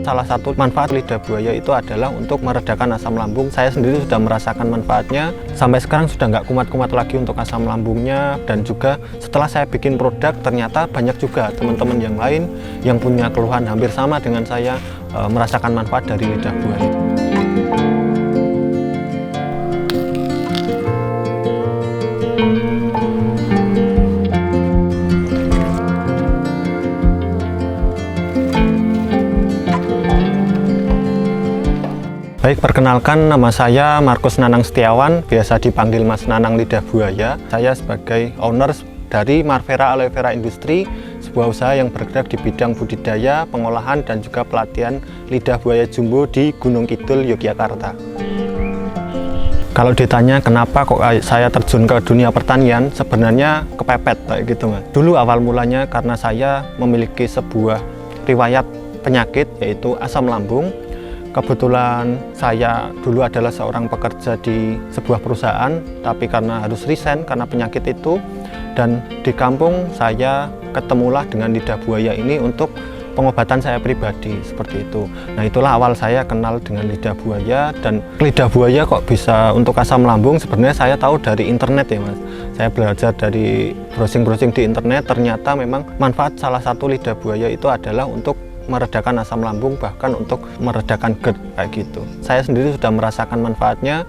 salah satu manfaat lidah buaya itu adalah untuk meredakan asam lambung. Saya sendiri sudah merasakan manfaatnya. Sampai sekarang sudah nggak kumat-kumat lagi untuk asam lambungnya. Dan juga setelah saya bikin produk, ternyata banyak juga teman-teman yang lain yang punya keluhan hampir sama dengan saya merasakan manfaat dari lidah buaya. Baik, perkenalkan, nama saya Markus Nanang Setiawan, biasa dipanggil Mas Nanang Lidah Buaya. Saya sebagai owner dari Marvera Aloe Vera Industri, sebuah usaha yang bergerak di bidang budidaya, pengolahan, dan juga pelatihan lidah buaya jumbo di Gunung Kidul, Yogyakarta. Kalau ditanya kenapa kok saya terjun ke dunia pertanian, sebenarnya kepepet kayak gitu, Mas. Dulu awal mulanya karena saya memiliki sebuah riwayat penyakit, yaitu asam lambung. Kebetulan saya dulu adalah seorang pekerja di sebuah perusahaan, tapi karena harus resign karena penyakit itu, dan di kampung saya ketemulah dengan lidah buaya ini untuk pengobatan saya pribadi, seperti itu. Nah, itulah awal saya kenal dengan lidah buaya. Dan lidah buaya kok bisa untuk asam lambung, sebenarnya saya tahu dari internet ya, Mas. Saya belajar dari browsing-browsing di internet, ternyata memang manfaat salah satu lidah buaya itu adalah untuk meredakan asam lambung, bahkan untuk meredakan GERD kayak gitu. Saya sendiri sudah merasakan manfaatnya.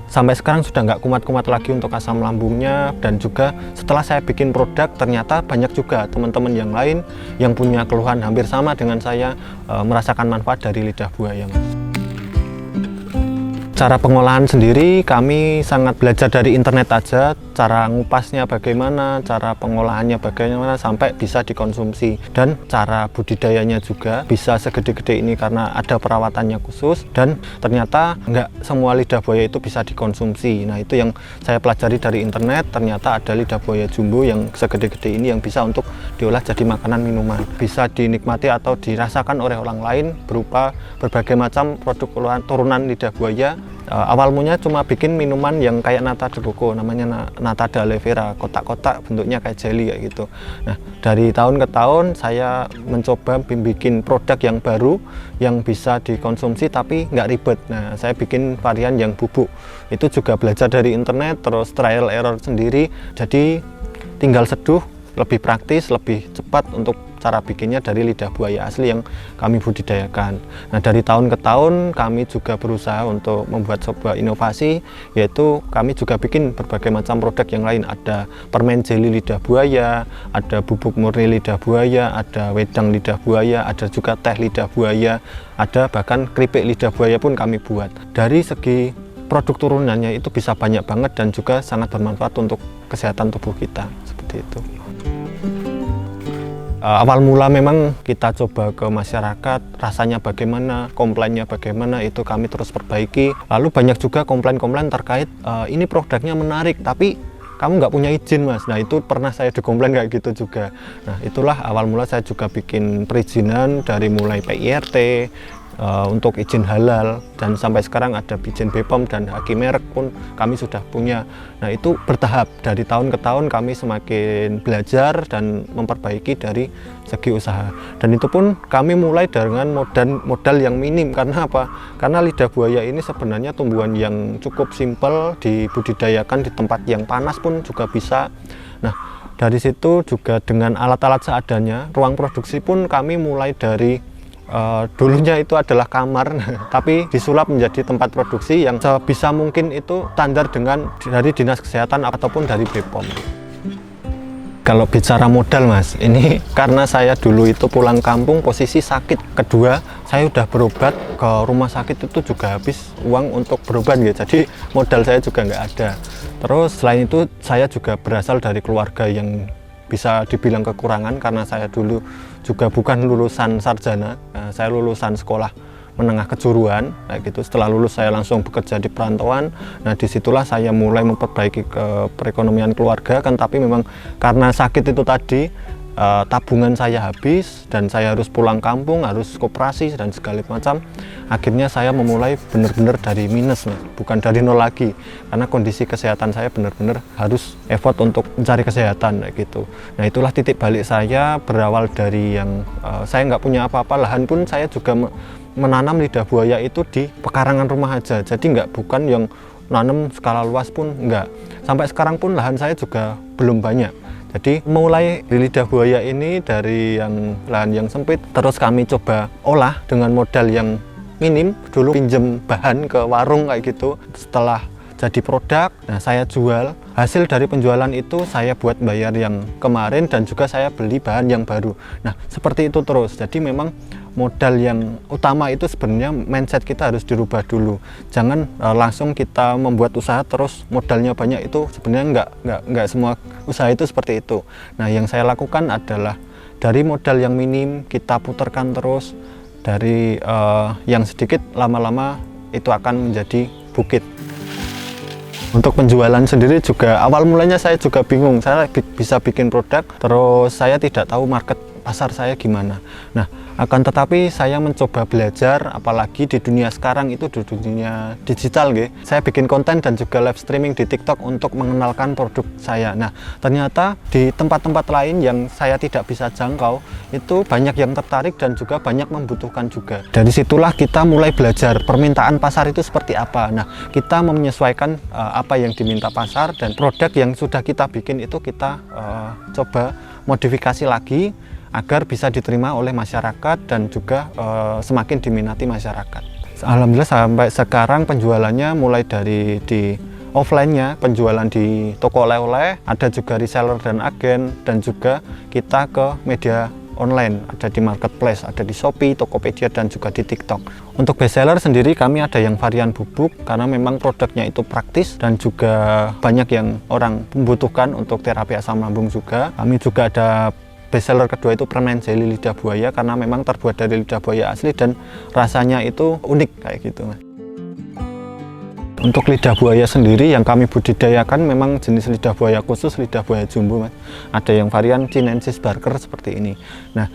Sampai sekarang sudah nggak kumat-kumat lagi untuk asam lambungnya. Dan juga setelah saya bikin produk, ternyata banyak juga teman-teman yang lain yang punya keluhan hampir sama dengan saya merasakan manfaat dari lidah buaya, Mas. Cara pengolahan sendiri kami sangat belajar dari internet aja, cara ngupasnya bagaimana, cara pengolahannya bagaimana sampai bisa dikonsumsi, dan cara budidayanya juga bisa segede-gede ini karena ada perawatannya khusus. Dan ternyata nggak semua lidah buaya itu bisa dikonsumsi. Nah, itu yang saya pelajari dari internet, ternyata ada lidah buaya jumbo yang segede-gede ini yang bisa untuk diolah jadi makanan minuman, bisa dinikmati atau dirasakan oleh orang lain berupa berbagai macam produk turunan lidah buaya. Awal mulanya cuma bikin minuman yang kayak nata de coco, namanya nata de aloe vera, kotak-kotak bentuknya kayak jelly kayak gitu. Nah, dari tahun ke tahun saya mencoba bikin produk yang baru yang bisa dikonsumsi tapi nggak ribet. Nah, saya bikin varian yang bubuk. Itu juga belajar dari internet, terus trial error sendiri. Jadi tinggal seduh, lebih praktis, lebih cepat untuk cara bikinnya dari lidah buaya asli yang kami budidayakan. Nah, dari tahun ke tahun kami juga berusaha untuk membuat sebuah inovasi, yaitu kami juga bikin berbagai macam produk yang lain. Ada permen jeli lidah buaya, ada bubuk murni lidah buaya, ada wedang lidah buaya, ada juga teh lidah buaya, ada bahkan keripik lidah buaya pun kami buat. Dari segi produk turunannya itu bisa banyak banget dan juga sangat bermanfaat untuk kesehatan tubuh kita, seperti itu. Awal mula memang kita coba ke masyarakat, rasanya bagaimana, komplainnya bagaimana, itu kami terus perbaiki. Lalu banyak juga komplain-komplain terkait ini produknya menarik tapi kamu nggak punya izin, Mas. Nah, itu pernah saya dikomplain kayak gitu juga. Nah, itulah awal mula saya juga bikin perizinan dari mulai PIRT, untuk izin halal, dan sampai sekarang ada izin BPOM dan haki merek pun kami sudah punya. Nah, itu bertahap, dari tahun ke tahun kami semakin belajar dan memperbaiki dari segi usaha. Dan itu pun kami mulai dengan modal yang minim. Karena apa? Karena lidah buaya ini sebenarnya tumbuhan yang cukup simpel, dibudidayakan di tempat yang panas pun juga bisa. Nah, dari situ juga dengan alat-alat seadanya, ruang produksi pun kami mulai dari dulunya itu adalah kamar, tapi disulap menjadi tempat produksi yang sebisa mungkin itu standar dengan dari Dinas Kesehatan ataupun dari BPOM. Kalau bicara modal, Mas, ini karena saya dulu itu pulang kampung posisi sakit. Kedua, saya udah berobat ke rumah sakit itu juga habis uang untuk berobat gitu. Jadi modal saya juga nggak ada. Terus selain itu saya juga berasal dari keluarga yang bisa dibilang kekurangan karena saya dulu juga bukan lulusan sarjana, saya lulusan sekolah menengah kejuruan kayak gitu. Setelah lulus saya langsung bekerja di perantauan. Nah, disitulah saya mulai memperbaiki ke perekonomian keluarga kan, tapi memang karena sakit itu tadi tabungan saya habis dan saya harus pulang kampung, harus koperasi dan segala macam. Akhirnya saya memulai benar-benar dari minus, Mas. Bukan dari nol lagi, karena kondisi kesehatan saya benar-benar harus effort untuk mencari kesehatan kayak gitu. Nah, itulah titik balik saya, berawal dari yang saya nggak punya apa-apa, lahan pun saya juga menanam lidah buaya itu di pekarangan rumah aja, jadi bukan yang nanam skala luas pun enggak. Sampai sekarang pun lahan saya juga belum banyak. Jadi mulai di lidah buaya ini dari yang lahan yang sempit, terus kami coba olah dengan modal yang minim. Dulu pinjem bahan ke warung kayak gitu. Setelah jadi produk, nah saya jual. Hasil dari penjualan itu saya buat bayar yang kemarin dan juga saya beli bahan yang baru. Nah, seperti itu terus. Jadi memang modal yang utama itu sebenarnya mindset kita harus dirubah dulu. Jangan langsung kita membuat usaha terus modalnya banyak, itu sebenarnya nggak semua usaha itu seperti itu. Nah, yang saya lakukan adalah dari modal yang minim kita putarkan terus, dari yang sedikit lama-lama itu akan menjadi bukit. Untuk penjualan sendiri juga awal mulanya saya juga bingung, saya bisa bikin produk terus saya tidak tahu market pasar saya gimana. Nah, akan tetapi saya mencoba belajar, apalagi di dunia sekarang itu di dunia digital gitu. Saya bikin konten dan juga live streaming di TikTok untuk mengenalkan produk saya. Nah, ternyata di tempat-tempat lain yang saya tidak bisa jangkau itu banyak yang tertarik dan juga banyak membutuhkan juga. Dari situlah kita mulai belajar permintaan pasar itu seperti apa. Nah, kita menyesuaikan apa yang diminta pasar, dan produk yang sudah kita bikin itu kita coba modifikasi lagi agar bisa diterima oleh masyarakat dan juga semakin diminati masyarakat. Alhamdulillah sampai sekarang penjualannya mulai dari di offline-nya, penjualan di toko oleh-oleh, ada juga reseller dan agen, dan juga kita ke media online, ada di marketplace, ada di Shopee, Tokopedia, dan juga di TikTok. Untuk bestseller sendiri kami ada yang varian bubuk karena memang produknya itu praktis dan juga banyak yang orang membutuhkan untuk terapi asam lambung juga. Kami juga ada bestseller kedua itu permen jelly lidah buaya karena memang terbuat dari lidah buaya asli dan rasanya itu unik kayak gitu, Mas. Untuk lidah buaya sendiri yang kami budidayakan memang jenis lidah buaya khusus, lidah buaya jumbo, Mas. Ada yang varian Chinensis Barker seperti ini. Nah,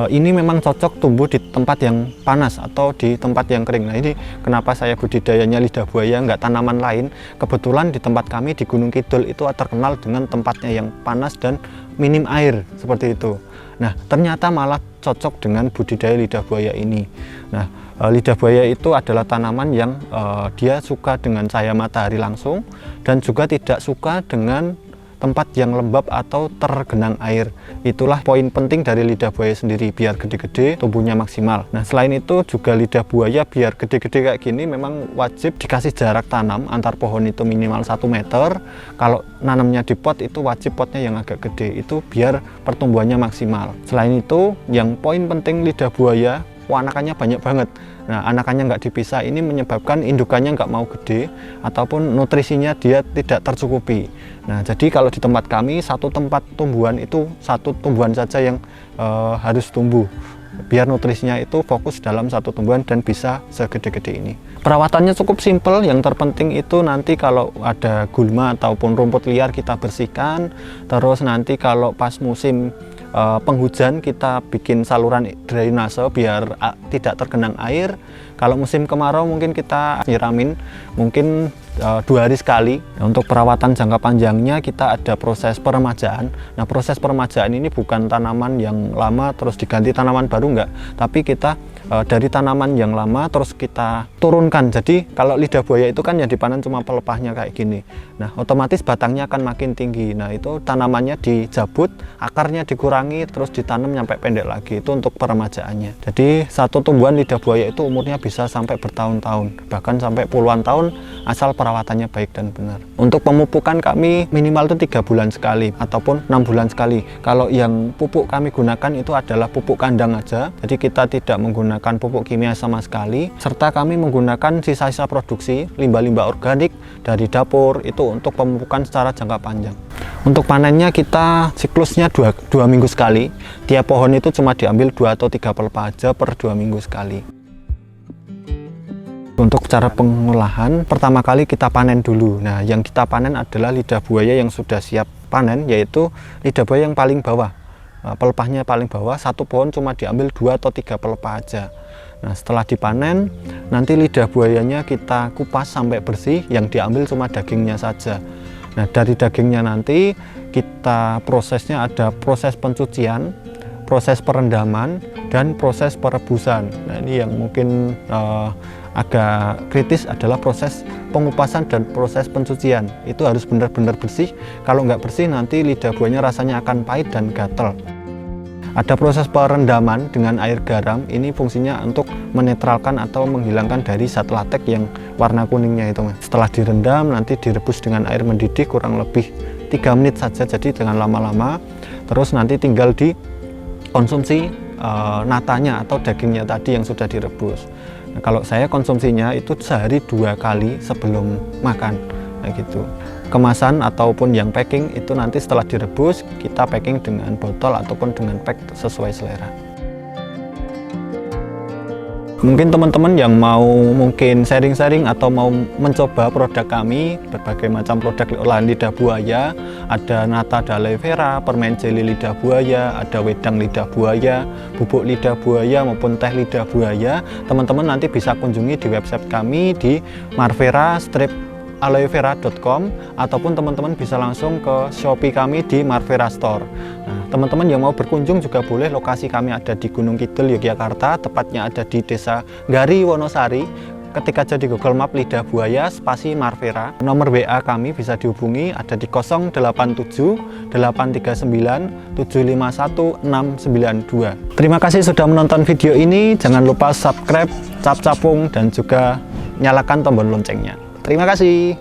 ini memang cocok tumbuh di tempat yang panas atau di tempat yang kering. Nah, ini kenapa saya budidayanya lidah buaya, nggak tanaman lain. Kebetulan di tempat kami di Gunung Kidul itu terkenal dengan tempatnya yang panas dan minim air seperti itu. Nah, ternyata malah cocok dengan budidaya lidah buaya ini. Nah, lidah buaya itu adalah tanaman yang dia suka dengan cahaya matahari langsung dan juga tidak suka dengan tempat yang lembab atau tergenang air. Itulah poin penting dari lidah buaya sendiri, biar gede-gede, tumbuhnya maksimal. Nah, selain itu juga lidah buaya biar gede-gede kayak gini memang wajib dikasih jarak tanam antar pohon itu minimal 1 meter. Kalau nanamnya di pot itu wajib potnya yang agak gede, itu biar pertumbuhannya maksimal. Selain itu, yang poin penting lidah buaya, anakannya banyak banget. Nah, anakannya nggak dipisah, ini menyebabkan indukannya nggak mau gede ataupun nutrisinya dia tidak tercukupi. Nah, jadi kalau di tempat kami satu tempat tumbuhan itu satu tumbuhan saja yang harus tumbuh biar nutrisinya itu fokus dalam satu tumbuhan dan bisa segede-gede ini. Perawatannya cukup simpel, yang terpenting itu nanti kalau ada gulma ataupun rumput liar kita bersihkan, terus nanti kalau pas musim penghujan kita bikin saluran drainase biar tidak tergenang air. Kalau musim kemarau mungkin kita nyiramin mungkin 2 hari sekali. Nah, untuk perawatan jangka panjangnya kita ada proses peremajaan. Nah, proses peremajaan ini bukan tanaman yang lama terus diganti tanaman baru, enggak, tapi kita dari tanaman yang lama terus kita turunkan. Jadi kalau lidah buaya itu kan yang dipanen cuma pelepahnya kayak gini. Nah, otomatis batangnya akan makin tinggi. Nah, itu tanamannya dicabut, akarnya dikurangi, terus ditanam nyampe pendek lagi. Itu untuk peremajaannya. Jadi satu tumbuhan lidah buaya itu umurnya bisa sampai bertahun-tahun, bahkan sampai puluhan tahun asal perawatannya baik dan benar. Untuk pemupukan kami minimal itu 3 bulan sekali ataupun 6 bulan sekali. Kalau yang pupuk kami gunakan itu adalah pupuk kandang aja. Jadi kita tidak menggunakan pupuk kimia sama sekali, serta kami menggunakan sisa-sisa produksi limbah-limbah organik dari dapur itu untuk pemupukan secara jangka panjang. Untuk panennya kita siklusnya 2 minggu sekali. Tiap pohon itu cuma diambil 2 atau 3 pelepah aja per 2 minggu sekali. Untuk cara pengolahan, pertama kali kita panen dulu. Nah, yang kita panen adalah lidah buaya yang sudah siap panen, yaitu lidah buaya yang paling bawah. pelepahnya paling bawah, satu pohon cuma diambil 2 atau 3 pelepah aja. Nah, setelah dipanen, nanti lidah buayanya kita kupas sampai bersih, yang diambil cuma dagingnya saja. Nah, dari dagingnya nanti kita prosesnya ada proses pencucian, proses perendaman, dan proses perebusan. Nah, ini yang mungkin agak kritis adalah proses pengupasan dan proses pencucian. Itu harus benar-benar bersih. Kalau nggak bersih nanti lidah buahnya rasanya akan pahit dan gatal. Ada proses perendaman dengan air garam, ini fungsinya untuk menetralkan atau menghilangkan dari zat latek yang warna kuningnya itu. Setelah direndam nanti direbus dengan air mendidih kurang lebih 3 menit saja, jadi jangan lama-lama. Terus nanti tinggal dikonsumsi natanya atau dagingnya tadi yang sudah direbus. Nah, kalau saya konsumsinya itu sehari 2 kali sebelum makan, kayak gitu. Kemasan ataupun yang packing itu nanti setelah direbus kita packing dengan botol ataupun dengan pack sesuai selera. Mungkin teman-teman yang mau sharing-sharing atau mau mencoba produk kami, berbagai macam produk olahan lidah buaya, ada nata aloe vera, permen jeli lidah buaya, ada wedang lidah buaya, bubuk lidah buaya maupun teh lidah buaya, teman-teman nanti bisa kunjungi di website kami di marvera-aloevera.com ataupun teman-teman bisa langsung ke Shopee kami di Marvera Store. Nah, teman-teman yang mau berkunjung juga boleh, lokasi kami ada di Gunung Kidul, Yogyakarta, tepatnya ada di Desa Gari, Wonosari. Ketika jadi Google Map lidah buaya spasi Marvera. Nomor WA kami bisa dihubungi ada di 087 839 751 692. Terima kasih sudah menonton video ini. Jangan lupa subscribe, cap capung, dan juga nyalakan tombol loncengnya. Terima kasih.